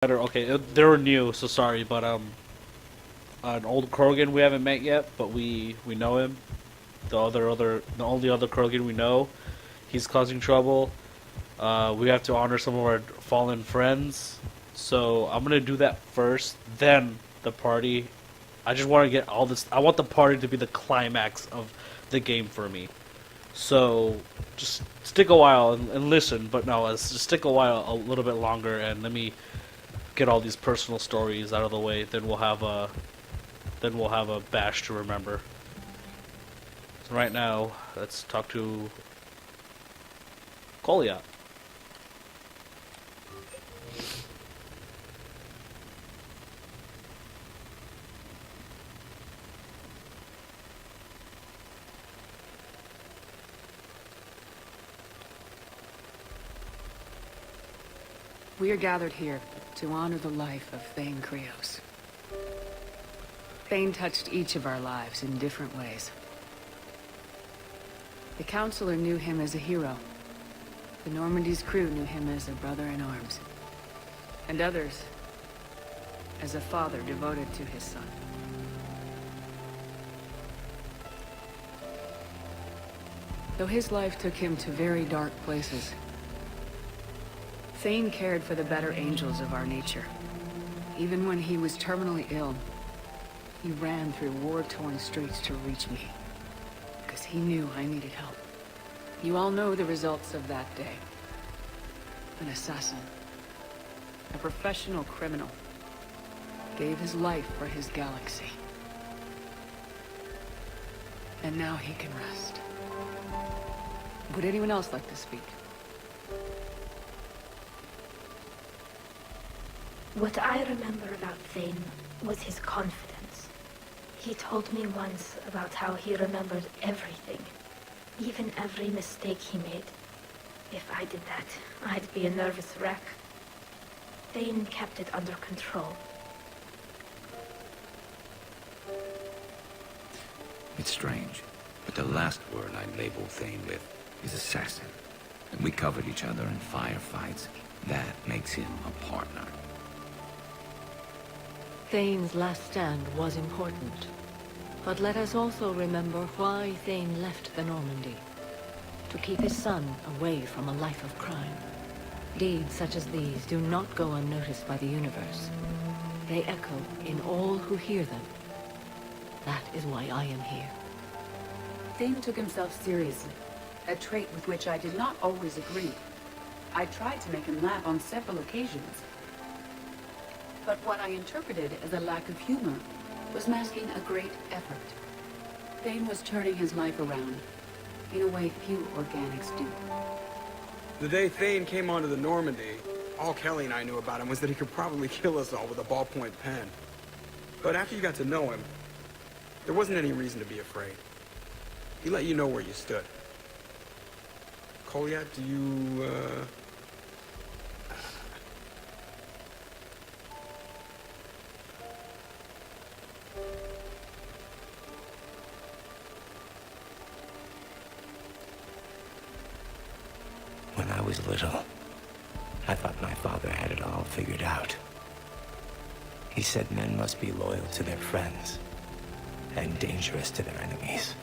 Okay, they were new, so sorry, but an old Krogan we haven't met yet, but we know him. The only other Krogan we know, he's causing trouble. We have to honor some of our fallen friends, so I'm gonna do that first. Then the party. I just want to get all this. I want the party to be the climax of the game for me. So just stick a while and listen, but no, let's just stick a while a little bit longer and let me get all these personal stories out of the way. Then we'll have a bash to remember. So right now, let's talk to Kolia. We are gathered here to honor the life of Thane Krios. Thane touched each of our lives in different ways. The Counselor knew him as a hero. The Normandy's crew knew him as a brother in arms. And others as a father devoted to his son. Though his life took him to very dark places, Thane cared for the better angels of our nature. Even when he was terminally ill, he ran through war-torn streets to reach me, because he knew I needed help. You all know the results of that day. An assassin, a professional criminal, gave his life for his galaxy. And now he can rest. Would anyone else like to speak? What I remember about Thane was his confidence. He told me once about how he remembered everything, even every mistake he made. If I did that, I'd be a nervous wreck. Thane kept it under control. It's strange, but the last word I labeled Thane with is assassin. And we covered each other in firefights. That makes him a partner. Thane's last stand was important, but let us also remember why Thane left the Normandy. To keep his son away from a life of crime. Deeds such as these do not go unnoticed by the universe. They echo in all who hear them. That is why I am here. Thane took himself seriously, a trait with which I did not always agree. I tried to make him laugh on several occasions. But what I interpreted as a lack of humor was masking a great effort. Thane was turning his life around, in a way few organics do. The day Thane came onto the Normandy, all Kelly and I knew about him was that he could probably kill us all with a ballpoint pen. But after you got to know him, there wasn't any reason to be afraid. He let you know where you stood. Kolia, do you, When I was little, I thought my father had it all figured out. He said men must be loyal to their friends and dangerous to their enemies.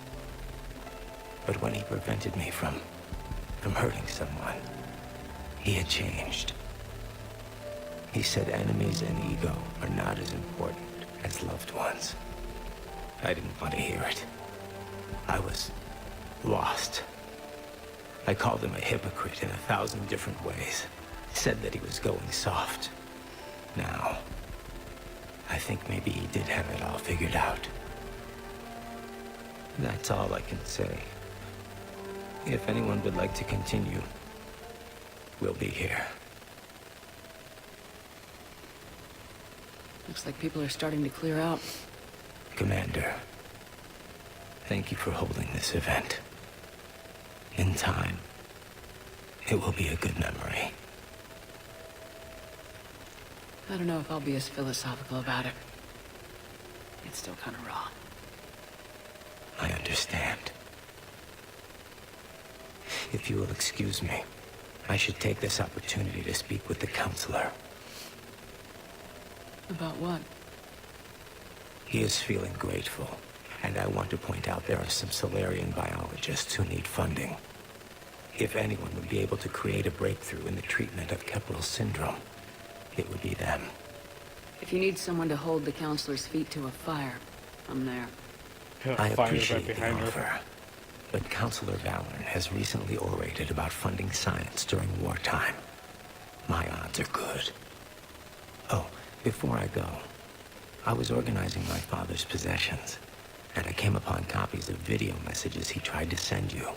But when he prevented me from hurting someone, he had changed. He said enemies and ego are not as important as loved ones. I didn't want to hear it. I was lost. I called him a hypocrite in 1,000 different ways. Said that he was going soft. Now, I think maybe he did have it all figured out. That's all I can say. If anyone would like to continue, we'll be here. Looks like people are starting to clear out. Commander, thank you for holding this event. In time, it will be a good memory. I don't know if I'll be as philosophical about it. It's still kind of raw. I understand. If you will excuse me, I should take this opportunity to speak with the Counselor. About what? He is feeling grateful, and I want to point out there are some Solarian biologists who need funding. If anyone would be able to create a breakthrough in the treatment of Kepler's syndrome, it would be them. If you need someone to hold the counselor's feet to a fire, I'm there. I Fire's appreciate right the behind her. offer, but Counselor Valorn has recently orated about funding science during wartime. My odds are good. Oh, before I go, I was organizing my father's possessions, and I came upon copies of video messages he tried to send you.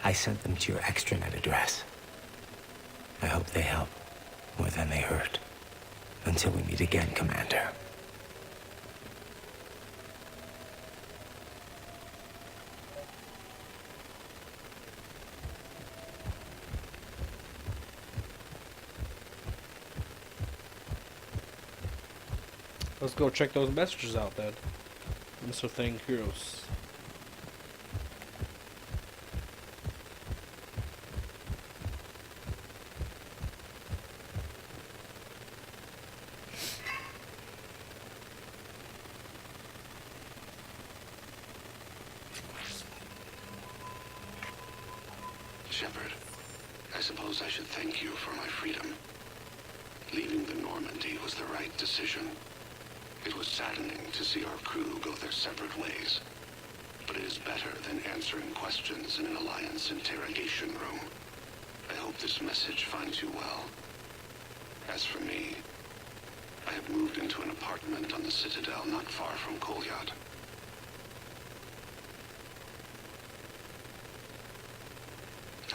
I sent them to your extranet address. I hope they help more than they hurt. Until we meet again, Commander. Let's go check those messages out then. Mr. Thing Heroes. Shepard, I suppose I should thank you for my freedom. Leaving the Normandy was the right decision. It was saddening to see our crew go their separate ways, but it is better than answering questions in an Alliance interrogation room. I hope this message finds you well. As for me, I have moved into an apartment on the Citadel not far from Kolyat.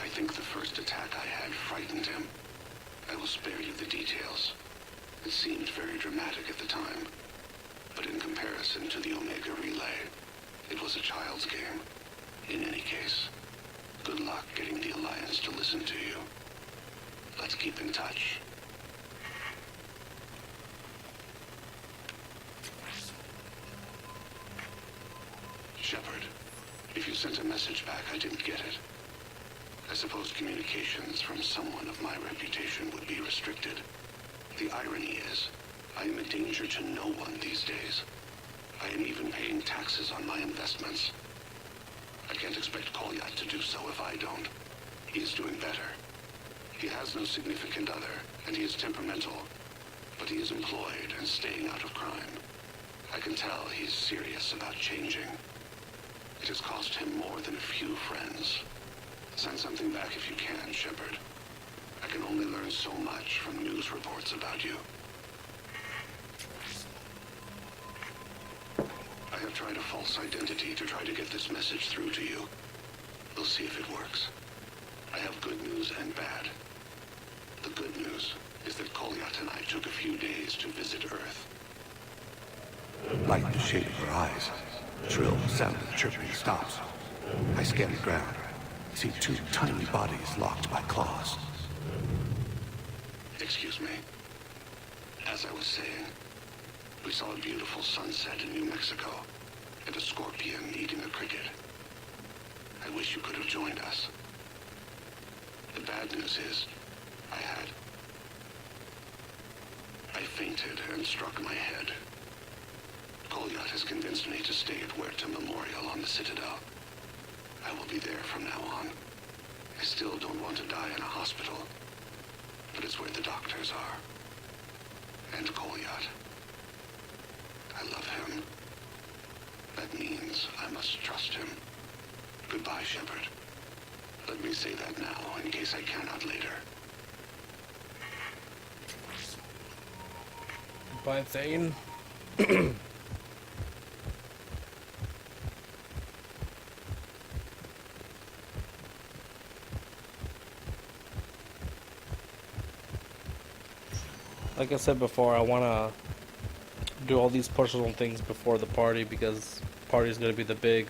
I think the first attack I had frightened him. I will spare you the details. It seemed very dramatic at the time, but in comparison to the Omega Relay, it was a child's game. In any case, good luck getting the Alliance to listen to you. Let's keep in touch. Shepard, if you sent a message back, I didn't get it. I suppose communications from someone of my reputation would be restricted. The irony is, I am a danger to no one these days. I am even paying taxes on my investments. I can't expect Kolyat to do so if I don't. He is doing better. He has no significant other, and he is temperamental, but he is employed and staying out of crime. I can tell he is serious about changing. It has cost him more than a few friends. Send something back if you can, Shepard. I can only learn so much from news reports about you. I have tried a false identity to try to get this message through to you. We'll see if it works. I have good news and bad. The good news is that Kolyat and I took a few days to visit Earth. Light the shade of her eyes. Shrill sound of chirping stops. I scan the ground. See two tiny bodies locked by claws. Excuse me. As I was saying, we saw a beautiful sunset in New Mexico, and a scorpion eating a cricket. I wish you could have joined us. The bad news is, I fainted and struck my head. Kolyat has convinced me to stay at Huerta Memorial on the Citadel. I will be there from now on. I still don't want to die in a hospital, but it's where the doctors are. And Kolyat. I love him. That means I must trust him. Goodbye, Shepard. Let me say that now, in case I cannot later. Goodbye, Thane. Like I said before, I want to do all these personal things before the party because the party is going to be the big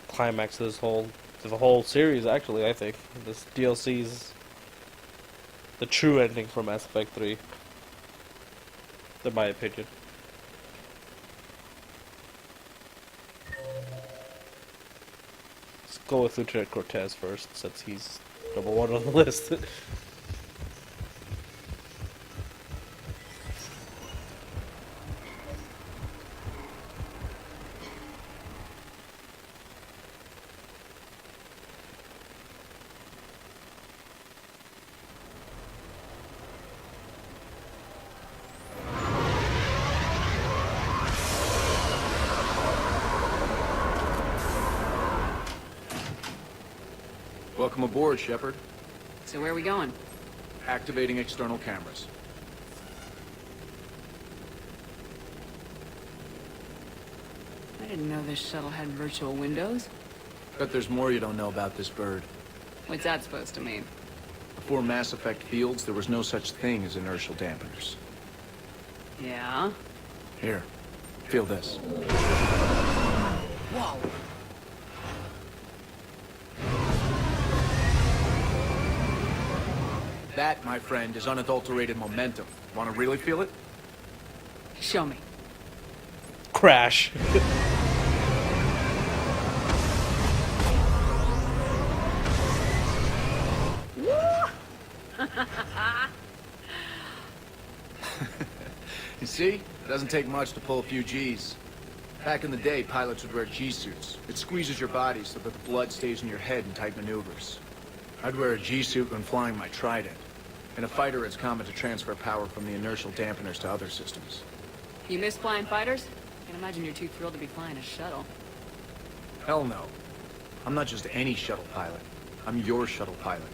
climax of the whole series. Actually, I think this DLC's the true ending for Mass Effect 3, in my opinion. Let's go with Lieutenant Cortez first, since he's number one on the list. Welcome aboard, Shepard. So where are we going? Activating external cameras. I didn't know this shuttle had virtual windows. Bet there's more you don't know about this bird. What's that supposed to mean? Before Mass Effect fields, there was no such thing as inertial dampeners. Yeah? Here, feel this. Whoa! That, my friend, is unadulterated momentum. Want to really feel it? Show me. Crash. You see? It doesn't take much to pull a few Gs. Back in the day, pilots would wear G-suits. It squeezes your body so that the blood stays in your head in tight maneuvers. I'd wear a G-suit when flying my Trident. In a fighter, it's common to transfer power from the inertial dampeners to other systems. You miss flying fighters? Can't imagine you're too thrilled to be flying a shuttle. Hell no. I'm not just any shuttle pilot. I'm your shuttle pilot.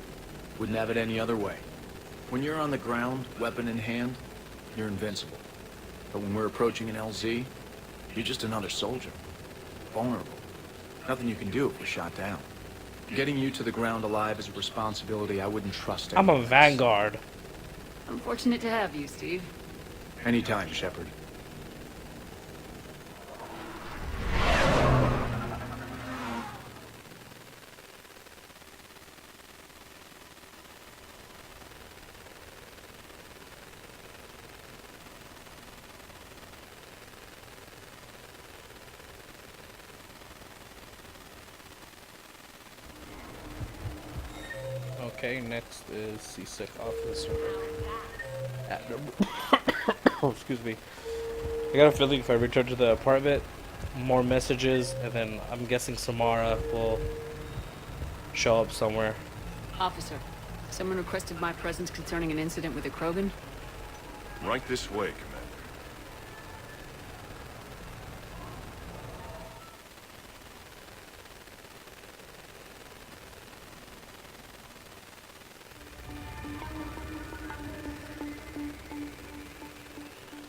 Wouldn't have it any other way. When you're on the ground, weapon in hand, you're invincible. But when we're approaching an LZ, you're just another soldier. Vulnerable. Nothing you can do if we're shot down. Getting you to the ground alive is a responsibility I wouldn't trust I'm a anyone else. Vanguard. I'm fortunate to have you, Steve. Anytime, Shepard. Okay, next is Seasick Officer. Oh, excuse me. I got a feeling if I return to the apartment, more messages, and then I'm guessing Samara will show up somewhere. Officer, someone requested my presence concerning an incident with a Krogan. Right this way, Commander.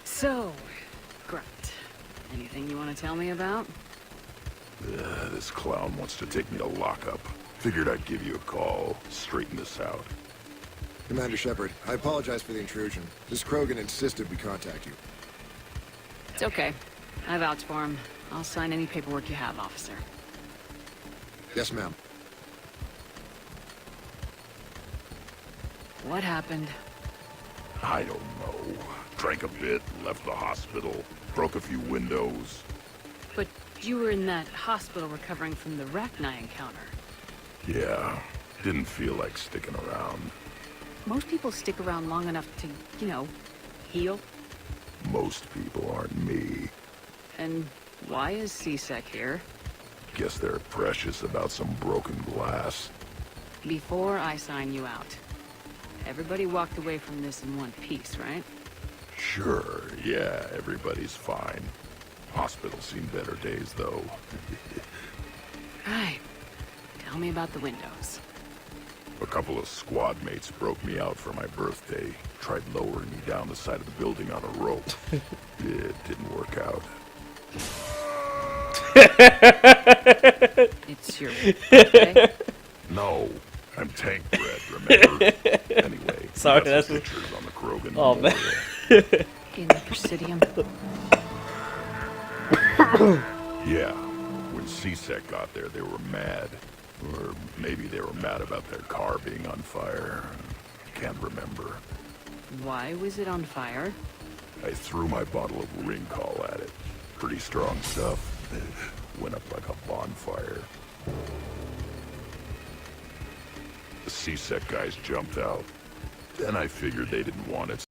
So, Grunt, anything you want to tell me about? This clown wants to take me to lockup. Figured I'd give you a call, straighten this out. Commander Shepard, I apologize for the intrusion. This Krogan insisted we contact you. It's okay. I vouch for him. I'll sign any paperwork you have, officer. Yes, ma'am. What happened? I don't know. Drank a bit, left the hospital, broke a few windows. But you were in that hospital recovering from the Rachni encounter. Yeah, didn't feel like sticking around. Most people stick around long enough to, you know, heal. Most people aren't me. And why is CSEC here? Guess they're precious about some broken glass. Before I sign you out, everybody walked away from this in one piece, right? Sure, yeah, everybody's fine. Hospital's seen better days, though. Right. Tell me about the windows. A couple of squad mates broke me out for my birthday. Tried lowering me down the side of the building on a rope. It didn't work out. It's your birthday? No, I'm tank bred, remember? Anyway, Sorry, got some that's pictures on the Krogan Oh, man. memorial. In the Presidium? Yeah, when CSEC got there, they were mad. Or maybe they were mad about their car being on fire. Can't remember. Why was it on fire? I threw my bottle of ring call at it. Pretty strong stuff. Went up like a bonfire. The CSEC guys jumped out. Then I figured they didn't want it.